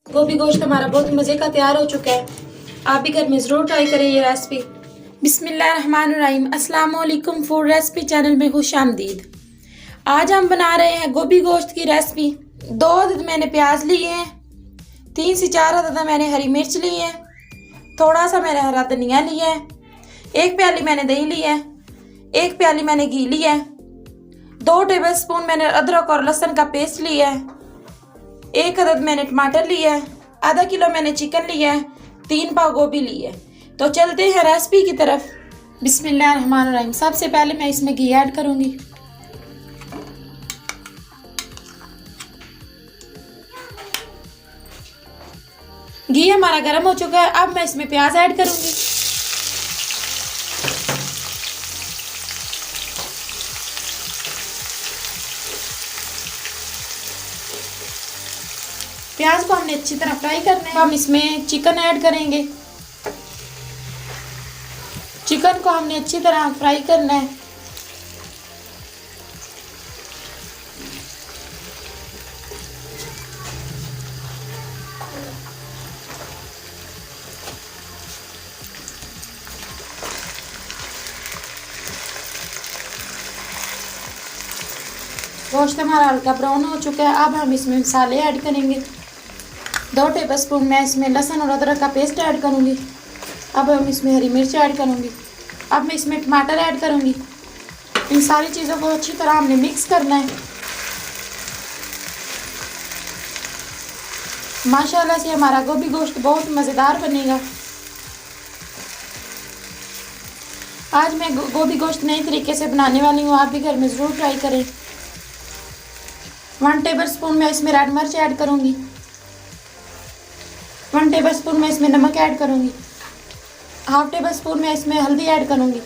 गोभी गोश्त हमारा बहुत मज़े का तैयार हो चुका है। आप भी घर में ज़रूर ट्राई करें ये रेसिपी। बिस्मिल्लाहिर्रहमानिर्रहीम। अस्सलाम वालेकुम। फूड रेसिपी चैनल में खुशामदीद। आज हम बना रहे हैं गोभी गोश्त की रेसिपी। 2 अदद मैंने प्याज लिए हैं, 3 से 4 अदद मैंने हरी मिर्च ली है, थोड़ा सा मैंने हरा धनिया लिया है, 1 प्याली मैंने दही लिया है, 1 प्याली मैंने घी लिया है, 2 टेबलस्पून मैंने अदरक और लहसुन का पेस्ट लिया है, 1 अदद मैंने टमाटर लिया है, आधा किलो मैंने चिकन लिया है, 3 पाव गोभी ली है। तो चलते हैं रेसिपी की तरफ। बिस्मिल्लाहिर्रहमानिर्रहीम। सबसे पहले मैं इसमें घी ऐड करूंगी। घी हमारा गर्म हो चुका है। अब मैं इसमें प्याज ऐड करूंगी। प्याज को हमने अच्छी तरह फ्राई करना है। हम इसमें चिकन ऐड करेंगे। चिकन को हमने अच्छी तरह फ्राई करना है। गोश्त हमारा हल्का ब्राउन हो चुका है। अब हम इसमें मसाले ऐड करेंगे। 2 टेबलस्पून मैं इसमें लहसुन और अदरक का पेस्ट ऐड करूंगी। अब हम इसमें हरी मिर्च ऐड करूंगी। अब मैं इसमें टमाटर ऐड करूंगी। इन सारी चीज़ों को अच्छी तरह हमने मिक्स करना है। माशाल्लाह से हमारा गोभी गोश्त बहुत मज़ेदार बनेगा। आज मैं गोभी गोश्त नए तरीके से बनाने वाली हूँ। आप भी घर में ज़रूर ट्राई करें। 1 टेबलस्पून मैं इसमें रेड मिर्च ऐड करूंगी। 1 टेबलस्पून मैं इसमें नमक ऐड करूंगी। 1/2 टेबलस्पून मैं इसमें हल्दी ऐड करूंगी।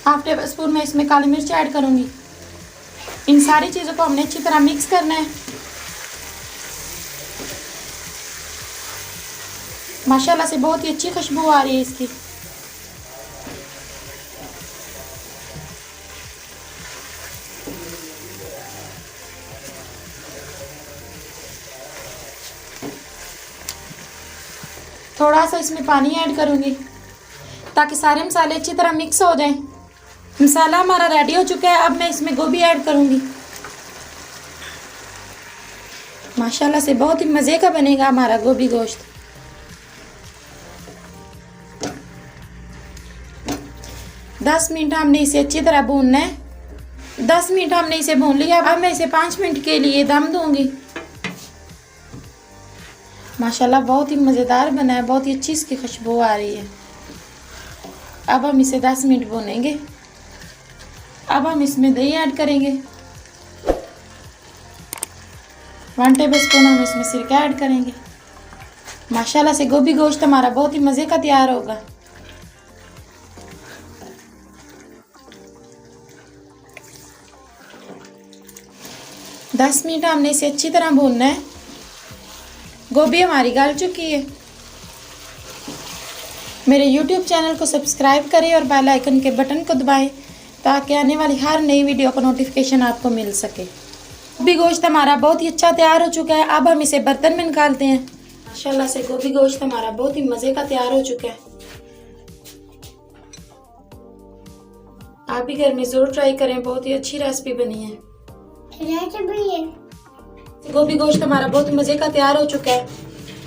1/2 टेबलस्पून मैं इसमें काली मिर्च ऐड करूंगी। इन सारी चीज़ों को हमने अच्छी तरह मिक्स करना है। माशाल्लाह से बहुत ही अच्छी खुशबू आ रही है इसकी। थोड़ा सा इसमें पानी ऐड करूंगी ताकि सारे मसाले अच्छी तरह मिक्स हो जाएं। मसाला हमारा रेडी हो चुका है। अब मैं इसमें गोभी ऐड करूंगी। माशाल्लाह से बहुत ही मज़े का बनेगा हमारा गोभी गोश्त। दस मिनट हमने इसे अच्छी तरह भूनना है। 10 मिनट हमने इसे भून लिया। अब मैं इसे 5 मिनट के लिए दम दूंगी। माशाल्लाह बहुत ही मज़ेदार बना है। बहुत ही अच्छी इसकी खुशबू आ रही है। अब हम इसे 10 मिनट भूनेंगे। अब हम इसमें दही ऐड करेंगे। 1 टेबलस्पून हम इसमें सिरका ऐड करेंगे। माशाल्लाह से गोभी गोश्त हमारा बहुत ही मज़े का तैयार होगा। दस मिनट हमने इसे अच्छी तरह भूनना है। गोभी हमारी गल चुकी है। मेरे YouTube चैनल को सब्सक्राइब करें और बेल आइकन के बटन को दबाएं ताकि आने वाली हर नई वीडियो का नोटिफिकेशन आपको मिल सके। गोभी गोश्त हमारा बहुत ही अच्छा तैयार हो चुका है। अब हम इसे बर्तन में निकालते हैं। माशाल्लाह से गोभी गोश्त हमारा बहुत ही मज़े का तैयार हो चुका है। आप भी घर में ज़रूर ट्राई करें। बहुत ही अच्छी रेसिपी बनी है। गोभी गोश्त हमारा बहुत मज़े का तैयार हो चुका है।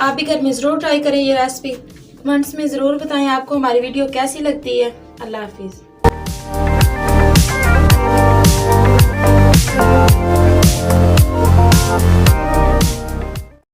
आप भी घर में ज़रूर ट्राई करें ये रेसिपी। कमेंट्स में ज़रूर बताएं आपको हमारी वीडियो कैसी लगती है। अल्लाह हाफिज़।